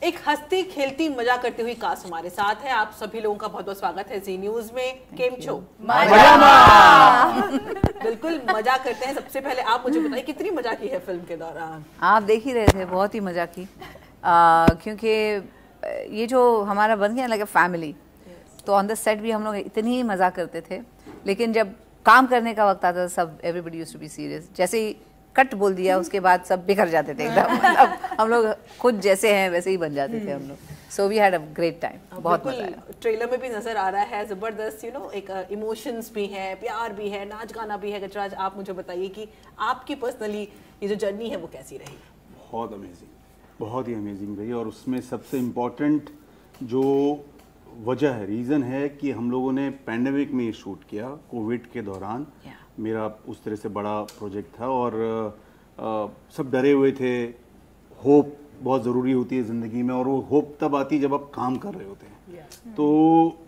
एक हंसती खेलती मजा करती हुई कास्ट हमारे साथ है। आप सभी लोगों का बहुत बहुत स्वागत है जी न्यूज में। केम छो? बिल्कुल मजा करते हैं। सबसे पहले आप मुझे बताइए कितनी मजा की है फिल्म के दौरान? आप देख ही रहे थे, बहुत ही मजा की क्योंकि ये जो हमारा बन गया लगे फैमिली, तो ऑन द सेट भी हम लोग इतनी ही मजा करते थे, लेकिन जब काम करने का वक्त आता था सब everybody used to be serious. जैसे ही कट बोल दिया उसके बाद सब बिखर जाते थे एकदम। मतलब हम लोग खुद जैसे हैं वैसे ही बन जाते थे हम लोग। So we had a great time, बहुत मजा आया। ट्रेलर में भी नजर आ रहा है जबरदस्त, यू नो, एक इमोशंस भी है, प्यार भी है, नाच गाना भी है। गजराज, आप मुझे बताइए कि आपकी पर्सनली ये जो जर्नी है वो कैसी रही? बहुत अमेजिंग, बहुत ही अमेजिंग रही। और उसमें सबसे इम्पोर्टेंट जो वजह है, रीज़न है कि हम लोगों ने पैंडेमिक में ये शूट किया, कोविड के दौरान। मेरा उस तरह से बड़ा प्रोजेक्ट था और सब डरे हुए थे। होप बहुत ज़रूरी होती है ज़िंदगी में, और वो होप तब आती है जब आप काम कर रहे होते हैं। तो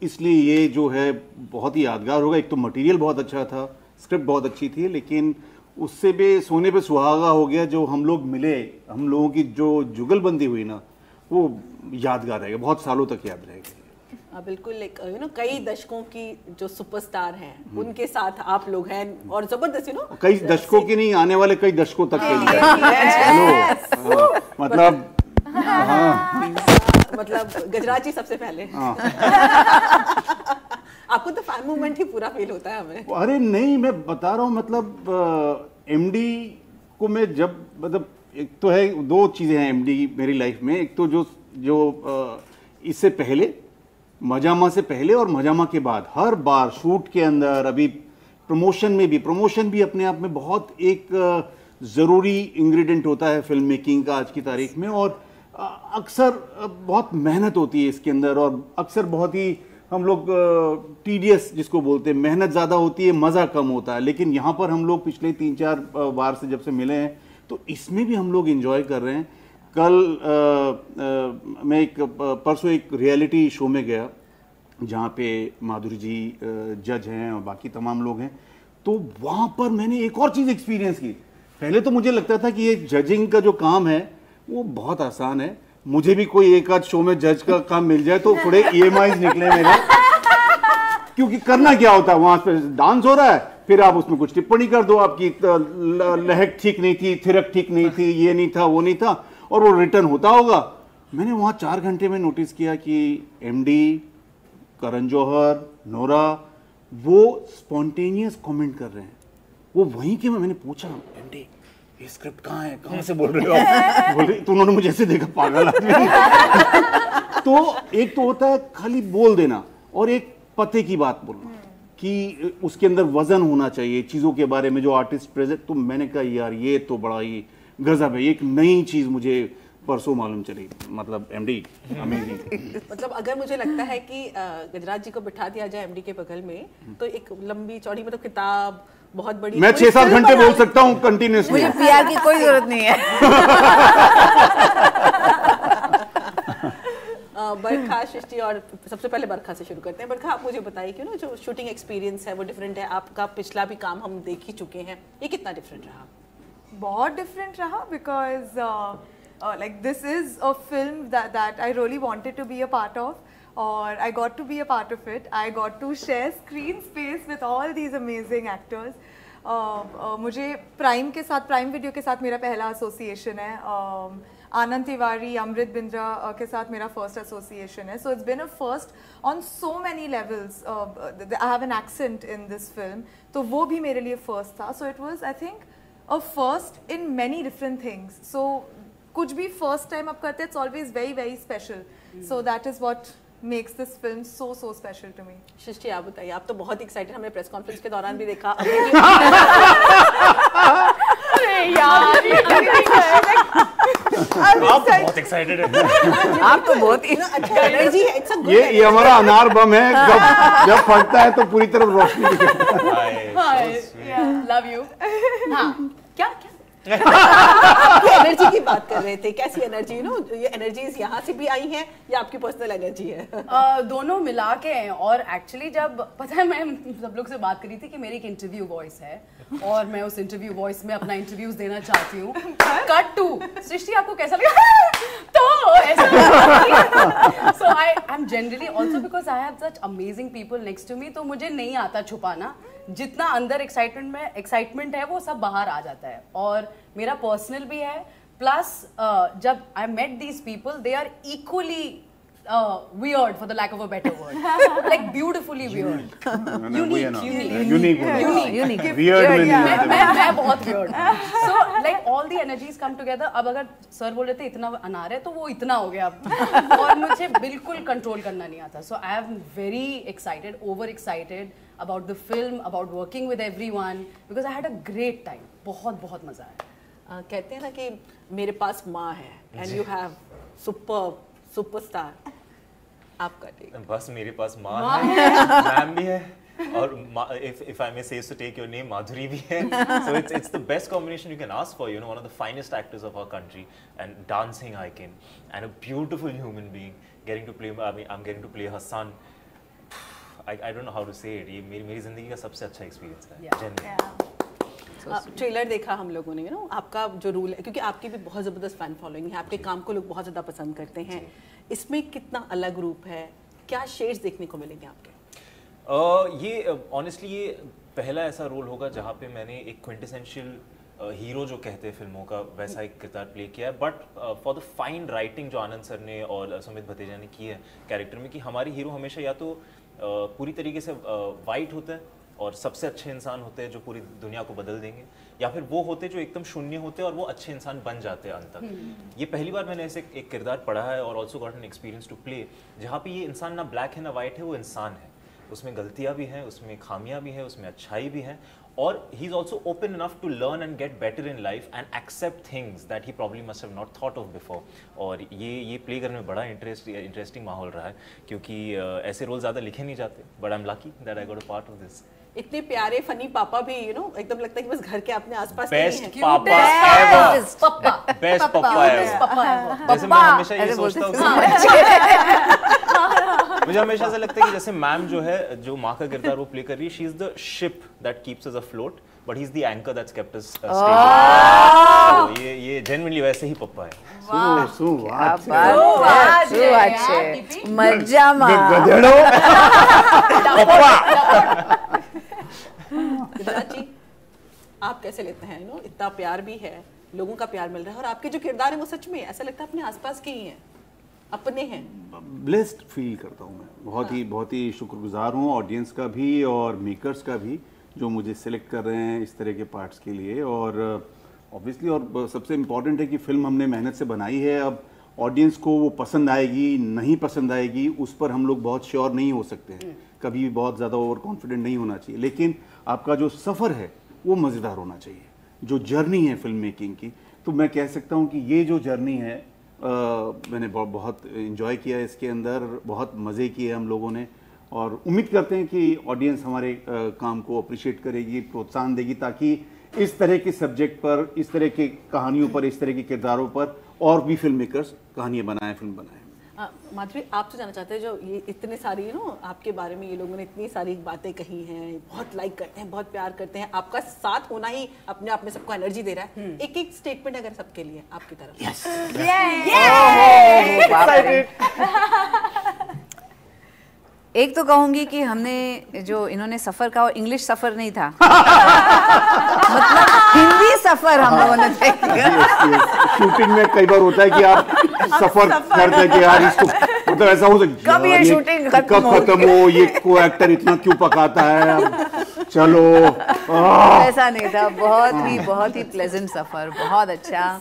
इसलिए ये जो है बहुत ही यादगार होगा। एक तो मटेरियल बहुत अच्छा था, स्क्रिप्ट बहुत अच्छी थी, लेकिन उससे भी सोने पे सुहागा हो गया। जो हम लोग मिले, हम लोगों की जो जुगलबंदी हुई ना, वो यादगार रहेगा, बहुत सालों तक याद रहेगा। बिल्कुल, एक यू नो कई दशकों की जो सुपरस्टार हैं उनके साथ आप लोग हैं, और जबरदस्त, यू नो, कई दशकों की नहीं, आने वाले कई दशकों तक के लिए। मतलब मतलब गजराज जी सबसे पहले आपको तो फैन मूवमेंट ही पूरा फील होता है हमें। अरे नहीं, मैं बता रहा हूँ, मतलब एमडी को मैं जब, मतलब एक तो है, दो चीज़ें हैं एमडी मेरी लाइफ में। एक तो जो इससे पहले, मजामा से पहले और मजामा के बाद, हर बार शूट के अंदर, अभी प्रमोशन भी अपने आप में बहुत एक ज़रूरी इंग्रेडिएंट होता है फिल्म मेकिंग का आज की तारीख में। और अक्सर बहुत मेहनत होती है इसके अंदर, और अक्सर बहुत ही हम लोग टीडियस जिसको बोलते हैं, मेहनत ज़्यादा होती है, मज़ा कम होता है। लेकिन यहाँ पर हम लोग पिछले 3-4 बार से जब से मिले हैं, तो इसमें भी हम लोग इंजॉय कर रहे हैं। कल मैं परसों एक रियलिटी शो में गया जहाँ पे माधुरी जी जज हैं और बाकी तमाम लोग हैं। तो वहाँ पर मैंने एक और चीज़ एक्सपीरियंस की। पहले तो मुझे लगता था कि ये जजिंग का जो काम है वो बहुत आसान है, मुझे भी कोई एक आध शो में जज का काम मिल जाए तो थोड़े EMIs निकले मेरे। क्योंकि करना क्या होता है, वहाँ पे डांस हो रहा है, फिर आप उसमें कुछ टिप्पणी कर दो, आपकी लहक ठीक नहीं थी, थिरक ठीक नहीं थी, ये नहीं था, वो नहीं था, और वो रिटर्न होता होगा। मैंने वहाँ 4 घंटे में नोटिस किया कि एमडी, करण जौहर, नोरा, वो स्पॉन्टेनियस कमेंट कर रहे हैं। वो वहीं के मैंने पूछा, एमडी ये स्क्रिप्ट कहाँ है, कहाँ से बोल रहे हो आप? बोल रहे, तो उन्होंने मुझे ऐसे देखा, पागल आदमी। तो एक तो होता है खाली बोल देना, और एक पते की बात बोलना कि उसके अंदर वजन होना चाहिए चीज़ों के बारे में जो आर्टिस्ट प्रेजेंट। तो मैंने कहा यार ये तो बड़ा ही गजब है, एक नई चीज़ मुझे परसों मालूम चली। मतलब एमडी अमेजिंग। मतलब अगर मुझे लगता है कि गजराज जी को बिठा दिया जाए एमडी के बगल में, तो एक लंबी चौड़ी, मतलब किताब बहुत बड़ी, मैं 6-7 घंटे बोल सकता हूँ कंटिन्यूसली। मुझे पीआर की कोई जरूरत नहीं है। बरखा, सृष्टि, और सबसे पहले बरखा से शुरू करते हैं। बरखा, आप मुझे बताइए कि ना जो शूटिंग एक्सपीरियंस है वो डिफरेंट है। आपका पिछला भी काम हम देख ही चुके हैं, ये कितना डिफरेंट रहा? बहुत डिफरेंट रहा, because like this is a film that I really wanted to be a part of, or I got to be a part of it. I got to share screen space with all these amazing actors. मुझे prime के साथ, prime video के साथ मेरा पहला association है। आनंद तिवारी, अमृत बिंद्रा के साथ मेरा फर्स्ट एसोसिएशन है। So it's been a first on so many levels. I have an accent in this film, तो वो भी मेरे लिए फर्स्ट था। So it was, I think, a first in many different things. So कुछ भी first time आप करते हैं, it's always very very special. So that is what makes this film so special to me. Srishti, आप बताइए, आप तो बहुत एक्साइटेड, हमने प्रेस कॉन्फ्रेंस के दौरान भी देखा। अरे यार, आप बहुत एक्साइटेड हैं। आप तो बहुत ही अच्छा एनर्जी है। इट्स अ गुड, ये हमारा अनार बम है, जब फटता है तो पूरी तरफ रोशनी दिखती है। Love you. हाँ, क्या एनर्जी की बात कर रहे थे, कैसी एनर्जी? यू नो, ये एनर्जीज यहाँ से भी आई हैं या आपकी पर्सनल एनर्जी है? दोनों मिला के हैं। और एक्चुअली जब पता है, मैं सब लोग से बात करी थी कि मेरी एक इंटरव्यू वॉइस है और मैं उस इंटरव्यू वॉइस में अपना इंटरव्यूज देना चाहती हूँ। कट टू, सृष्टि आपको कैसा लगा? तो ऐसा So I'm generally also because I have such amazing people next to me, तो मुझे नहीं आता छुपाना. जितना अंदर एक्साइटमेंट है वो सब बाहर आ जाता है. और मेरा पर्सनल भी है. प्लस जब I met these people, they are equally weird, for the lack of a better word. Like beautifully weird. Unique. Weird मैं बहुत weird. So like all the energies come together. अब अगर सर बोल रहे थे इतना अनार है तो वो इतना हो गया अब. और मुझे बिल्कुल कंट्रोल करना नहीं आता. So I am very excited, over excited about the film, about working with everyone, because I had a great time. बहुत बहुत मजा आया. कहते हैं ना कि मेरे पास माँ है and you have सुपरस्टार. आपका टेक. बस मेरे पास माँ है, मैम भी है, और if I may say so, take your name, माधुरी भी है. So it's the best combination you can ask for. You know, one of the finest actors of our country, and dancing icon, and a beautiful human being. Getting to play, I mean, I'm getting to play her son. I don't know how to say it. ये मेरी जिंदगी का सबसे अच्छा experience है. Genuinely. Trailer देखा हम लोगों ने, आपका जो रूल है, क्योंकि आपकी भी बहुत ज़बरदस्त फैन फॉलोइंग है, आपके काम को लोग बहुत ज़्यादा पसंद करते हैं. इसमें कितना अलग रूप है, क्या शेड्स देखने को मिलेंगे आपके? ये ऑनेस्टली ये पहला ऐसा रोल होगा जहाँ पे मैंने एक क्विंटेसेंशियल हीरो जो कहते हैं फिल्मों का वैसा एक किरदार प्ले किया है. But for the fine writing जो आनंद सर ने और सुमित भतेजा ने की है कैरेक्टर में, कि हमारी हीरो हमेशा या तो पूरी तरीके से वाइट होता है और सबसे अच्छे इंसान होते हैं जो पूरी दुनिया को बदल देंगे, या फिर वो होते जो एकदम शून्य होते हैं और वो अच्छे इंसान बन जाते हैं अंत तक. ये पहली बार मैंने ऐसे एक किरदार पढ़ा है और also got an experience to play, जहाँ पे ये इंसान ना ब्लैक है ना वाइट है, वो इंसान है. उसमें गलतियाँ भी हैं, उसमें खामियाँ भी हैं, उसमें अच्छाई भी हैं, और he is also open enough to learn and get better in life and accept things that he probably must have not thought of before. और ये प्ले करने में बड़ा इंटरेस्टिंग माहौल रहा है, क्योंकि ऐसे रोल ज़्यादा लिखे नहीं जाते. But I am lucky that I got a part of this. इतने प्यारे फनी पापा भी एकदम लगता है कि बस घर के अपने आसपास बेस्ट नहीं पापा एवर, बेस्ट पापा एवर. जैसे मैं हमेशा ये सोचता हूँ, मुझे हमेशा ऐसा लगता है कि जैसे मैम जो है, जो माँ का किरदार वो प्ले कर रही है, she is the ship that keeps us afloat, but he is the anchor that's kept us stable. ये जेन्युइनली वैसे ही पप्पा है. मजा जी, आप कैसे लेते हैं? इतना प्यार भी है, लोगों का प्यार मिल रहा है, और आपके जो किरदार है वो सच में ऐसा लगता है अपने आसपास के ही हैं, अपने हैं. ब्लेस्ड फील करता हूँ मैं. बहुत ही शुक्रगुजार हूँ ऑडियंस का भी और मेकर्स का भी, जो मुझे सिलेक्ट कर रहे हैं इस तरह के पार्ट्स के लिए. और ऑब्वियसली और सबसे इम्पॉर्टेंट है कि फिल्म हमने मेहनत से बनाई है. अब ऑडियंस को वो पसंद आएगी नहीं पसंद आएगी उस पर हम लोग बहुत श्योर नहीं हो सकते हैं, कभी भी बहुत ज़्यादा ओवर कॉन्फिडेंट नहीं होना चाहिए. लेकिन आपका जो सफ़र है वो मज़ेदार होना चाहिए, जो जर्नी है फिल्म मेकिंग की. तो मैं कह सकता हूँ कि ये जो जर्नी है मैंने बहुत इन्जॉय किया इसके अंदर, बहुत मज़े किए हम लोगों ने, और उम्मीद करते हैं कि ऑडियंस हमारे काम को अप्रिशिएट करेगी, प्रोत्साहन देगी, ताकि इस तरह के सब्जेक्ट पर, इस तरह की कहानियों पर, इस तरह के किरदारों पर और भी फिल्म मेकर्स कहानियाँ बनाएं, फिल्म बनाएं. माधुरी, आपसे जानना चाहते हैं, जो ये इतने सारी आपके बारे में ये लोगों ने इतनी सारी बातें कही हैं, बहुत लाइक करते हैं, बहुत प्यार करते हैं, आपका साथ होना ही अपने आप में सबको एनर्जी दे रहा है. एक एक स्टेटमेंट अगर सबके लिए आपकी तरफ. एक तो कहूंगी कि हमने जो इन्होंने सफर कहा, वो इंग्लिश सफर नहीं था. मतलब हिंदी सफर हम लोगों ने तय किया. शूटिंग में कई बार होता है कि आप सफर करते हैं कि यार इसको, मतलब ऐसा हो सकता है कब ये शूटिंग कब खत्म हो, ये को एक्टर इतना क्यों पकाता है, चलो. ऐसा नहीं था. बहुत ही प्लेजेंट सफर, बहुत अच्छा.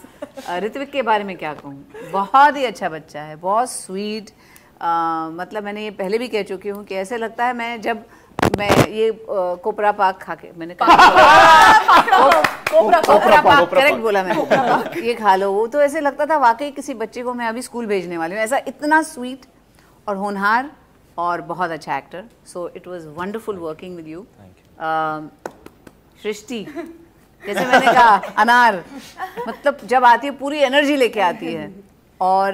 ऋत्विक के बारे में क्या कहूँ, बहुत ही अच्छा बच्चा है, बहुत स्वीट. मतलब मैंने ये पहले भी कह चुकी हूँ कि ऐसे लगता है मैं ये कोपरा पाक खा के, मैंने कोपरा पाक करेक्ट बोला मैंने, ये खा लो. वो तो ऐसे लगता था वाकई किसी बच्चे को मैं अभी स्कूल भेजने वाली हूँ. ऐसा इतना स्वीट और होनहार और बहुत अच्छा actor. So it was wonderful working with you. Srishti, जैसे मैंने कहा, अनार, मतलब जब आती है पूरी एनर्जी लेके आती है. और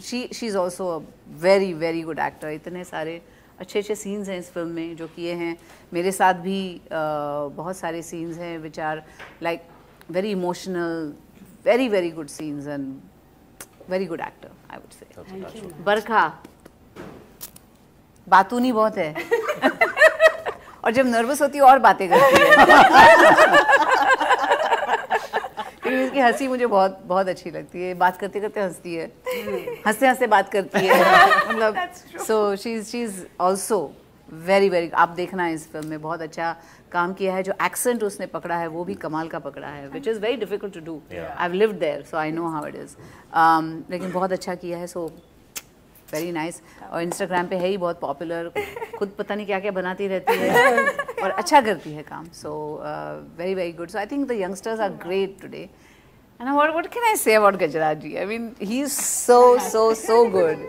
she is also a very very good actor. इतने सारे अच्छे सीन्स हैं इस फिल्म में जो किए हैं. मेरे साथ भी बहुत सारे सीन्स हैं which are like very emotional, very very good scenes, and very good actor I would say. Thank you. बरखा बातूनी बहुत है और जब नर्वस होती है और बातें करती है। लेकिन इसकी हंसी मुझे बहुत बहुत अच्छी लगती है, बात करते करते हंसती है, हंसते हंसते बात करती है, मतलब so she is also very very, आप देखना इस फिल्म में बहुत अच्छा काम किया है। जो एक्सेंट उसने पकड़ा है वो भी कमाल का पकड़ा है, which is very difficult to do. I have lived there so I know how it is, लेकिन बहुत अच्छा किया है, सो वेरी नाइस। और इंस्टाग्राम पे है ही बहुत पॉपुलर, खुद पता नहीं क्या क्या बनाती रहती है और अच्छा करती है काम, so very very good. So I think the youngsters are great today and what can I say about Gajraj ji, I mean he is so good.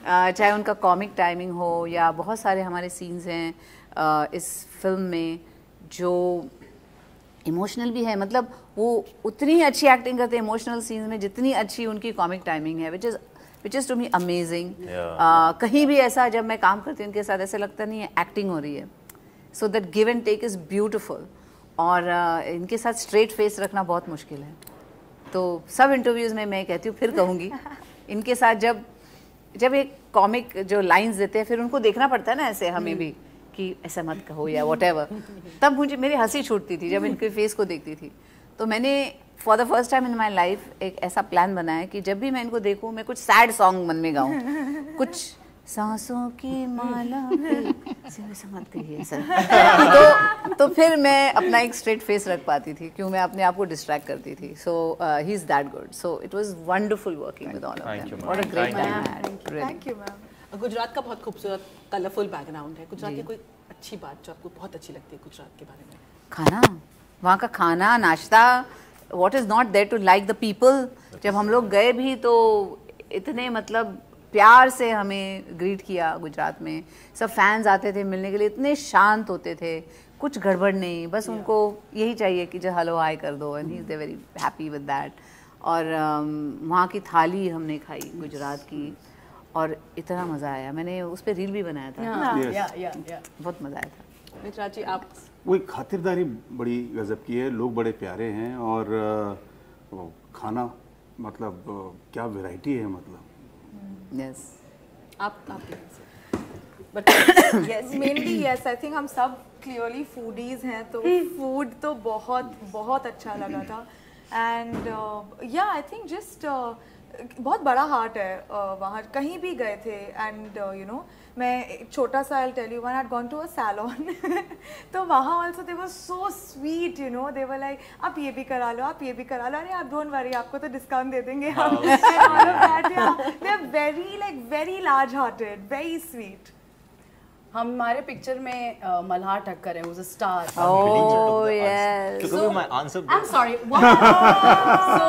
चाहे उनका कॉमिक टाइमिंग हो या बहुत सारे हमारे सीन्स हैं इस फिल्म में जो इमोशनल भी है, मतलब वो उतनी ही अच्छी एक्टिंग करते हैं इमोशनल सीन्स में जितनी अच्छी उनकी कॉमिक टाइमिंग है, which is to me amazing. कहीं भी ऐसा जब मैं काम करती हूँ उनके साथ ऐसा लगता नहीं है एक्टिंग हो रही है, so that give and take is beautiful. और इनके साथ स्ट्रेट फेस रखना बहुत मुश्किल है, तो सब इंटरव्यूज़ में मैं कहती हूँ, फिर कहूँगी, इनके साथ जब एक कॉमिक जो लाइंस देते हैं फिर उनको देखना पड़ता है ना ऐसे हमें भी कि ऐसा मत कहो या whatever, तब मुझे मेरी हंसी छूटती थी जब इनके फेस को देखती थी। तो मैंने for the first time in my life एक ऐसा प्लान बनाया कि जब भी मैं इनको देखूं मैं कुछ सैड सॉन्ग मन में गाऊं, कुछ सांसों की माला पे ऐसा मत कहिए सर, तो फिर मैं अपना एक स्ट्रेट फेस रख पाती थी, क्यों मैं अपने आप को डिस्ट्रैक्ट करती थी। So he is that good, so it was wonderful working with all of them, what a great time I had, really. Thank you ma'am. Gujarat का बहुत खूबसूरत कलरफुल बैकग्राउंड है, गुजरात की कोई अच्छी बात जो आपको बहुत अच्छी लगती है गुजरात के बारे में? खाना, वहाँ का खाना, नाश्ता, what is not there to like the people। जब हम लोग गए भी तो इतने मतलब प्यार से हमें ग्रीट किया गुजरात में, सब फैंस आते थे मिलने के लिए, इतने शांत होते थे, कुछ गड़बड़ नहीं, बस उनको यही चाहिए कि जो हेलो हाय कर दो, and he is very happy with that. और वहाँ की थाली हमने खाई गुजरात की और इतना मज़ा आया, मैंने उस पर रील भी बनाया था, बहुत मज़ा आया था। मित्रा जी आप? वो एक खातिरदारी बड़ी गजब की है, लोग बड़े प्यारे हैं और खाना मतलब क्या वैरायटी है, मतलब यस आप but yes mainly yes I think हम सब क्लियरली फूडीज हैं, तो फूड तो बहुत बहुत अच्छा लगा था। एंड या आई थिंक जस्ट बहुत बड़ा हार्ट है वहाँ, कहीं भी गए थे। एंड यू नो मैं एक छोटा सा I tell you one had gone to a salon तो वहाँ also they were so sweet, you know they were like आप ये भी करा लो, आप ये भी करा लो, अरे आप डोंट वरी आपको तो डिस्काउंट दे देंगे हम, they are very like very large hearted, very sweet. हमारे पिक्चर में मल्हार ठक्कर है, who's a star. Oh yes. So my answer. I'm sorry. What? So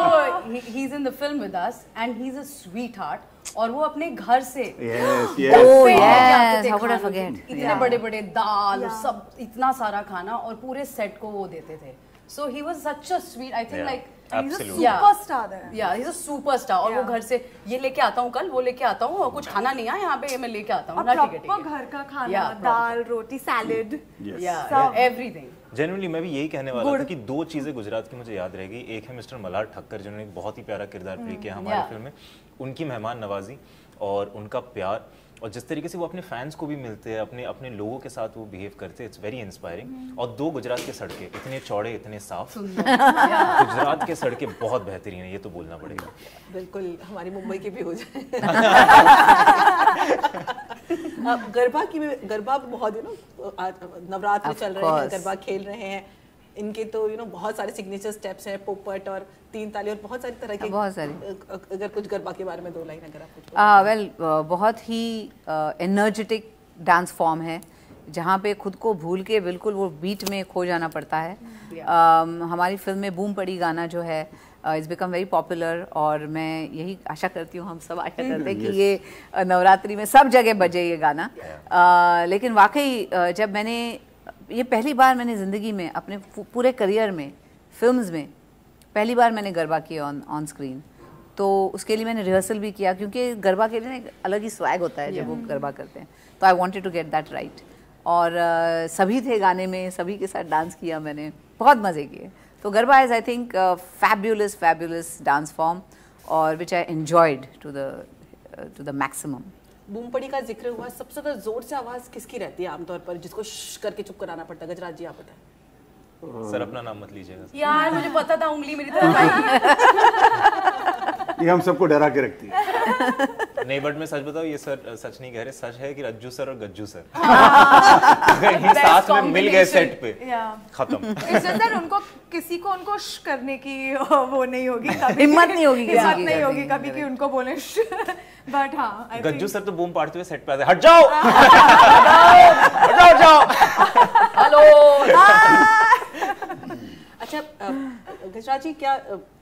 he's in the film with us and he's a sweetheart. और वो अपने घर से yes. Oh लेके आते yes. थे How could I खाने, forget? इतने बड़े बड़े दाल सब इतना सारा खाना और पूरे सेट को वो देते थे। So he was such a sweet, I think Yeah. like Absolutely. Superstar है। Yeah, he's a superstar. और वो घर से ये लेके आता हूँ कल, वो लेके आता हूँ, और कुछ खाना नहीं है यहाँ पे, ये मैं लेके आता हूँ। और प्रॉपर घर का खाना, Yeah, दाल रोटी सैलेड, Yeah, everything. जेन्युइनली मैं भी यही कहने वाला था कि दो चीज़ें गुजरात की मुझे याद रहेगी। एक है मिस्टर मल्हार ठक्कर जिन्होंने एक बहुत ही प्यारा किरदार प्ले किया हमारे Yeah. फिल्म में, उनकी मेहमान नवाजी और उनका प्यार और जिस तरीके से वो अपने फैंस को भी मिलते हैं, अपने अपने लोगों के साथ वो बिहेव करते हैं, इट्स वेरी इंस्पायरिंग। और दो गुजरात के सड़कें इतने चौड़े इतने साफ, गुजरात के सड़कें बहुत बेहतरीन है, ये तो बोलना पड़ेगा। बिल्कुल हमारी मुंबई की भी हो जाए। अब गरबा बहुत नवरात्र चल रहे हैं, गरबा खेल रहे हैं, इनके तो बहुत सारे सिग्नेचर स्टेप्स हैं, पोपट और तीन ताली और बहुत सारी तरह के, बहुत सारी। अगर कुछ गरबा के बारे में दो लाइन अगर आप वेल बहुत ही एनर्जेटिक डांस फॉर्म है जहाँ पे खुद को भूल के बिल्कुल वो बीट में खो जाना पड़ता है। हमारी फिल्म में बूम पड़ी गाना जो है इट्स बिकम वेरी पॉपुलर और मैं यही आशा करती हूँ, हम सब आशा करते हैं कि ये नवरात्रि में सब जगह बजे ये गाना। लेकिन वाकई जब मैंने ये पहली बार मैंने ज़िंदगी में अपने पूरे करियर में फिल्म्स में पहली बार मैंने गरबा किया ऑन स्क्रीन, तो उसके लिए मैंने रिहर्सल भी किया क्योंकि गरबा के लिए ना एक अलग ही स्वैग होता है जब वो गरबा करते हैं, तो I wanted to get that right. और सभी थे गाने में, सभी के साथ डांस किया मैंने, बहुत मज़े किए। तो garba is I think fabulous dance form और which I enjoyed to the maximum. बूम पड़ी का जिक्र हुआ, सबसे ज्यादा जोर से आवाज किसकी रहती है आमतौर पर, जिसको श्श करके चुप कराना पड़ता है? गजराज जी आप बताएं। सर अपना नाम मत लीजिएगा यार, मुझे पता था उंगली मेरी तरफ आएगी। ये हम सबको डरा के रखती है। नहीं बट मैं सच बताऊं, ये सर सच नहीं कह रहे, सच है कि रज्जू सर और गज्जू सर ये साथ में मिल गए सेट पे, खत्म। It's just that उनको किसी को उनको श करने की वो नहीं होगी, हिम्मत नहीं होगी किसी हिम्मत की नहीं करने होगी की। कभी कि उनको बोले बट हाँ I गज्जू think- सर तो बूम पाड़ते हुए सेट पे आते, हट जाओ हट जाओ अच्छा गजराज जी, क्या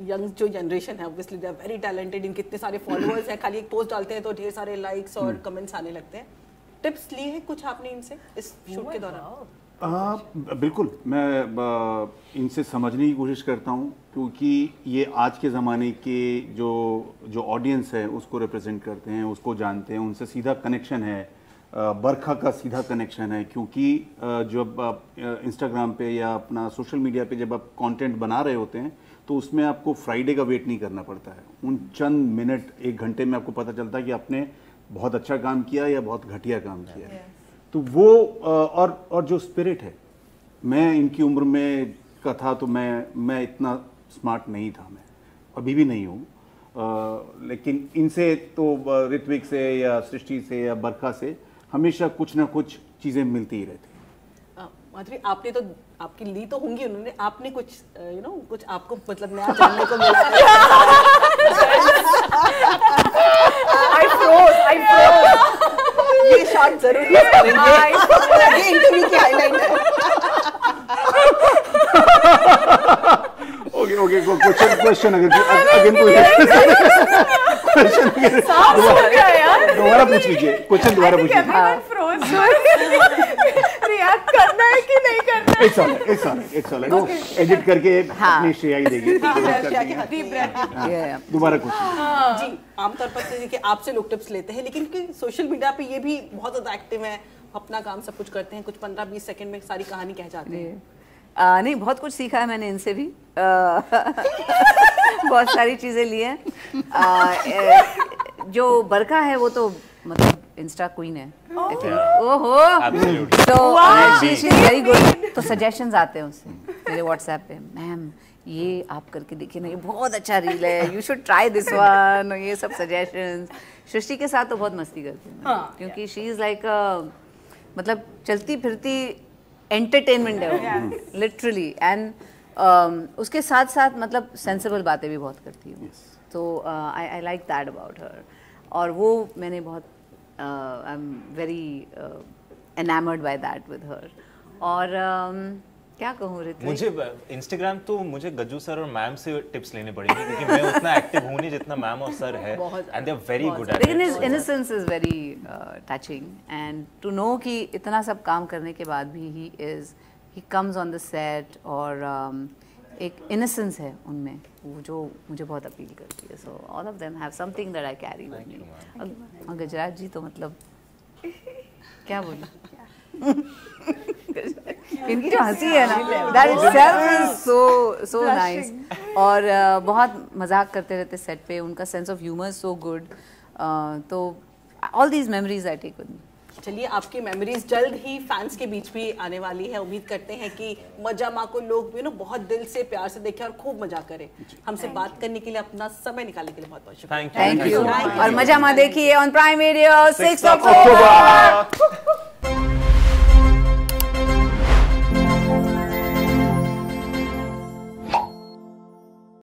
यंग जो जनरेशन है, obviously they are very talented, इनके इतने सारे फॉलोअर्स हैं, खाली एक पोस्ट डालते हैं तो ढेर सारे लाइक्स और कमेंट्स आने लगते हैं, टिप्स लिए हैं कुछ आपने इनसे इस शूट के दौरान? बिल्कुल, मैं इनसे समझने की कोशिश करता हूँ, क्योंकि ये आज के ज़माने के जो ऑडियंस है उसको रिप्रेजेंट करते हैं, उसको जानते हैं, उनसे सीधा कनेक्शन है। बरखा का सीधा कनेक्शन है, क्योंकि जब आप इंस्टाग्राम पे या अपना सोशल मीडिया पे जब आप कंटेंट बना रहे होते हैं तो उसमें आपको फ्राइडे का वेट नहीं करना पड़ता है। उन चंद मिनट, एक घंटे में आपको पता चलता है कि आपने बहुत अच्छा काम किया या बहुत घटिया काम किया है। तो वो और जो स्पिरिट है, मैं इनकी उम्र में का था तो मैं इतना स्मार्ट नहीं था, मैं अभी भी नहीं हूँ, लेकिन इनसे तो ऋत्विक से या सृष्टि से या बरखा से हमेशा कुछ ना कुछ चीज़ें मिलती ही रहती हैं। माधुरी, आपने तो आपकी ली तो होंगी उन्होंने, आपने कुछ कुछ आपको मतलब नया जानने को मिला? I froze. ये शॉट जरूर यूज करेंगे, ये इंटरव्यू की हाईलाइट है। ओके क्वेश्चन अगेन दोबारा पूछ लीजिए, क्वेश्चन दोबारा पूछ लीजिए। Everyone froze. रिएक्ट करना है कि नहीं करना है? एक साल है वो एडिट करके अपनी श्रेया ही देगी। Deep breath. दोबारा क्वेश्चन। जी, आमतौर पर तो देखिए आपसे लोग टिप्स लेते हैं, लेकिन क्योंकि सोशल मीडिया पे ये भी बहुत ज़्यादा एक्टिव है, अपना काम सब कुछ करते हैं, कुछ 15-20 सेकंड में सारी कहानी कह जाते हैं। नहीं, बहुत कुछ सीखा है मैंने इनसे भी। बहुत सारी चीज़ें ली हैं। जो बरखा है वो तो मतलब इंस्टा क्वीन है। ओहो, तो शी इज वेरी गुड। तो सजेशंस आते हैं उससे मेरे व्हाट्सएप पे, मैम ये आप करके देखिए ना, ये बहुत अच्छा रील है, you should try this one, ये सब सजेशंस। सृष्टि के साथ तो बहुत मस्ती करती हूँ, क्योंकि शी इज़ लाइक मतलब चलती फिरती एंटरटेनमेंट है वो, लिटरली। एंड उसके साथ साथ मतलब सेंसिबल बातें भी बहुत करती है, तो I like that about her. और वो मैंने बहुत I am very enamoured by that with her. और क्या कहूँ ऋत्विक, मुझे इंस्टाग्राम तो मुझे गज्जू सर और मैम से टिप्स लेने पड़ेंगे, क्योंकि मैं उतना एक्टिव हूँ नहीं जितना मैम और सर है, and they are very good at लेकिन his it. innocence is very touching, and to know कि इतना सब काम करने के बाद भी he comes on the set, और एक innocence है उनमें, वो जो मुझे बहुत अपील करती है। So all of them have something that I carry with me. और गजराज जी तो मतलब क्या बोलूं इनकी जो हंसी है ना, that itself is so nice। और बहुत मजाक करते रहते सेट पे, उनका sense of humour so good। तो all these memories I take with me। चलिए, आपकी मेमोरीज जल्द ही फैंस के बीच भी आने वाली है। उम्मीद करते हैं कि मजा माँ को लोग बहुत दिल से प्यार से देखें और खूब मजा करें। हमसे बात करने के लिए, अपना समय निकालने के लिए बहुत बहुत शुक्रिया। Thank you. और मजा माँ देखिए ऑन प्राइम वीडियो 6 अक्टूबर।